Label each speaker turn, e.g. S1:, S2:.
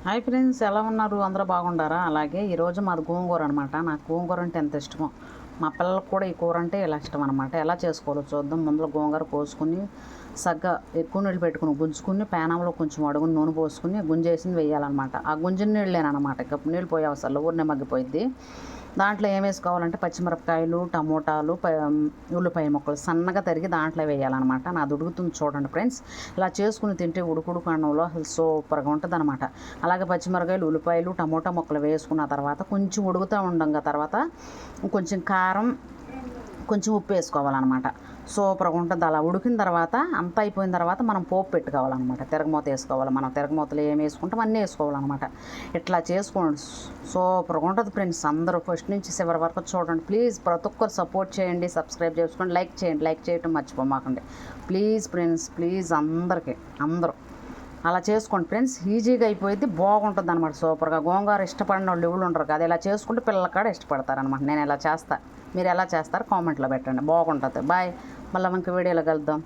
S1: Hi friends, ఎలా ఉన్నారు? అందరూ బాగుండారా? అలాగే ఈరోజు మాది గోంగూర అనమాట. నాకు గోంగూర అంటే ఎంత ఇష్టమో, మా పిల్లలకు కూడా ఈ కూర అంటే ఇలా ఇష్టం అనమాట. ఎలా చేసుకోవాలో చూద్దాం. ముందులో గోంగూర కోసుకుని సగ్గా ఎక్కువ నీళ్ళు పెట్టుకుని గుంజుకుని పేనంలో కొంచెం అడుగుని నూనె పోసుకుని గుంజేసింది వేయాలన్నమాట. ఆ గుంజిన నీళ్ళేనమాట. ఇక నీళ్ళు పోయే అవసరం ఊరినే మగ్గిపోయిద్ది. దాంట్లో ఏం వేసుకోవాలంటే పచ్చిమిరపకాయలు, టమోటాలు, ఉల్లిపాయ ముక్కలు సన్నగా తరిగి దాంట్లో వేయాలన్నమాట. నాది ఉడుకుతుంది చూడండి ఫ్రెండ్స్. ఇలా చేసుకుని తింటే ఉడుకుడుకు అన్నంలో అసలు సూపర్గా ఉంటుంది అనమాట. అలాగే పచ్చిమిరపకాయలు, ఉల్లిపాయలు, టమోటా ముక్కలు వేసుకున్న తర్వాత కొంచెం ఉడుకుతూ ఉండంగా తర్వాత కొంచెం కారం, కొంచెం ఉప్పు వేసుకోవాలన్నమాట. సూపర్గా ఉంటుంది. అలా ఉడికిన తర్వాత అంతా అయిపోయిన తర్వాత మనం పోపు పెట్టుకోవాలన్నమాట. తిరగమూత వేసుకోవాలి. మనం తిరగమూతలు ఏం వేసుకుంటాం అన్నీ వేసుకోవాలన్నమాట. ఇట్లా చేసుకోండి, సూపర్గా ఉంటుంది ఫ్రెండ్స్. అందరూ ఫస్ట్ నుంచి చివరి వరకు చూడండి ప్లీజ్. ప్రతి ఒక్కరు సపోర్ట్ చేయండి, సబ్స్క్రైబ్ చేసుకోండి, లైక్ చేయండి. లైక్ చేయటం మర్చిపోమాకండి ప్లీజ్ ఫ్రెండ్స్, ప్లీజ్. అందరూ అలా చేసుకోండి ఫ్రెండ్స్. ఈజీగా అయిపోయింది, బాగుంటుంది అనమాట. సూపర్గా గోంగూర ఇష్టపడిన వాళ్ళు ఎవరు ఉండరు కదా. ఇలా చేసుకుంటే పిల్లల కాడ ఇష్టపడతారనమాట. నేను ఇలా చేస్తాను, మీరు ఎలా చేస్తారు కామెంట్లో పెట్టండి. బాగుంటుంది. బాయ్. మళ్ళీ ఇంక వీడియోలో కలుద్దాం.